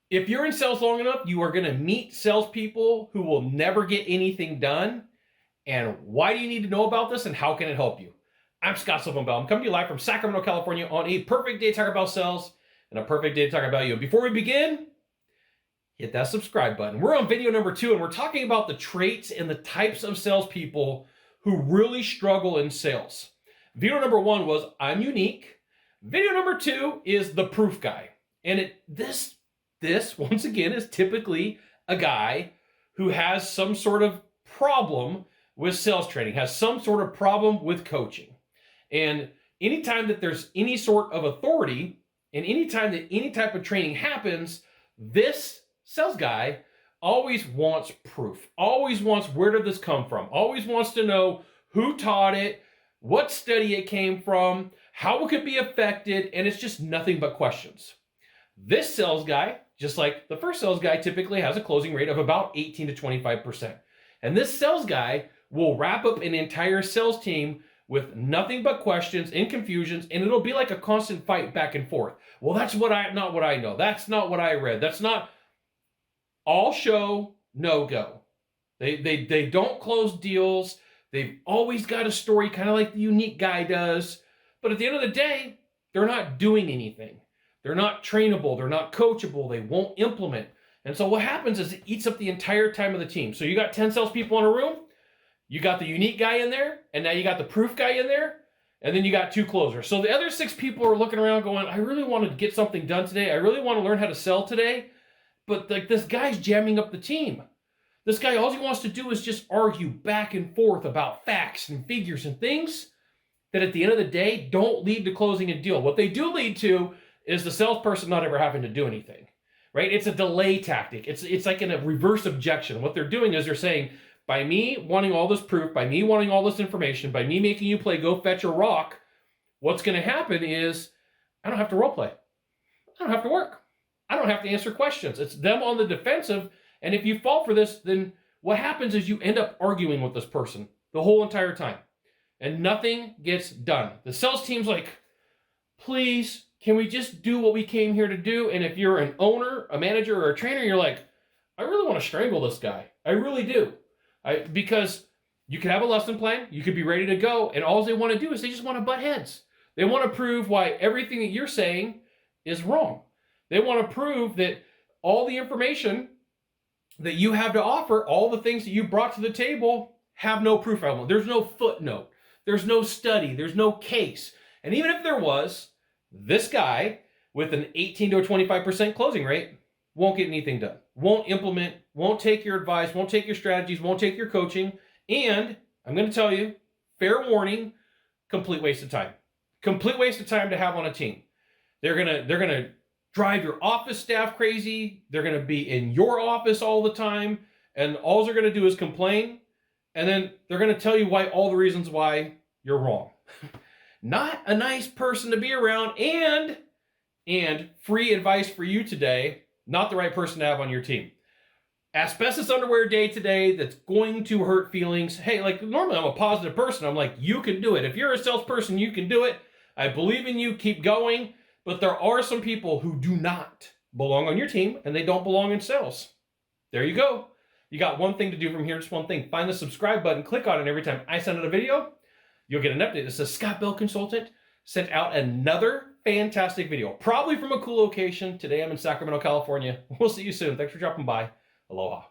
If you're in sales long enough, you are going to meet salespeople who will never get anything done. And why do you need to know about this, and how can it help you? I'm Scott Silverbaum. I'm coming to you live from Sacramento, California on a perfect day to talk about sales and a perfect day to talk about you. And before we begin, hit that subscribe button. We're on video number 2, and we're talking about the traits and the types of salespeople who really struggle in sales. Video number 1 was I'm unique. Video number 2 is the proof guy. And this once again is typically a guy who has some sort of problem with sales training, has some sort of problem with coaching. And anytime that there's any sort of authority, and anytime that any type of training happens, this sales guy always wants proof, always wants where did this come from, always wants to know who taught it, what study it came from, how it could be affected, and it's just nothing but questions. This sales guy, just like the first sales guy, typically has a closing rate of about 18 to 25%. And this sales guy will wrap up an entire sales team with nothing but questions and confusions, and it'll be like a constant fight back and forth. Well, that's not what I know. That's not what I read. That's not all show, no go. They don't close deals. They've always got a story, kind of like the unique guy does. But at the end of the day, they're not doing anything. They're not trainable. They're not coachable. They won't implement. And so what happens is it eats up the entire time of the team. So you got 10 salespeople in a room. You got the unique guy in there. And now you got the proof guy in there. And then you got 2 closers. So the other 6 people are looking around going, I really want to get something done today. I really want to learn how to sell today. But like this guy's jamming up the team. This guy, all he wants to do is just argue back and forth about facts and figures and things that at the end of the day don't lead to closing a deal. What they do lead to is the salesperson not ever having to do anything, right? It's a delay tactic. It's like in a reverse objection. What they're doing is they're saying, by me wanting all this proof, by me wanting all this information, by me making you play go fetch a rock, what's going to happen is I don't have to role play. I don't have to work. I don't have to answer questions. It's them on the defensive. And if you fall for this, then what happens is you end up arguing with this person the whole entire time. And nothing gets done. The sales team's like, please, can we just do what we came here to do? And if you're an owner, a manager, or a trainer, you're like, I really want to strangle this guy. I really do. Because you can have a lesson plan. You could be ready to go. And all they want to do is they just want to butt heads. They want to prove why everything that you're saying is wrong. They want to prove that all the information that you have to offer, all the things that you brought to the table, have no proof element. There's no footnote. There's no study. There's no case. And even if there was, this guy with an 18 to a 25% closing rate won't get anything done, won't implement, won't take your advice, won't take your strategies, won't take your coaching. And I'm going to tell you, fair warning, complete waste of time. Complete waste of time to have on a team. They're going to drive your office staff crazy. They're going to be in your office all the time. And all they're going to do is complain. And then they're going to tell you all the reasons why you're wrong. Not a nice person to be around. And free advice for you today, not the right person to have on your team. Asbestos underwear day today that's going to hurt feelings. Hey, like normally I'm a positive person. I'm like, you can do it. If you're a salesperson, you can do it. I believe in you. Keep going. But there are some people who do not belong on your team, and they don't belong in sales. There you go. You got one thing to do from here, just one thing. Find the subscribe button, click on it, and every time I send out a video, you'll get an update. It says Scott Bell Consultant sent out another fantastic video, probably from a cool location. Today I'm in Sacramento, California. We'll see you soon. Thanks for dropping by. Aloha.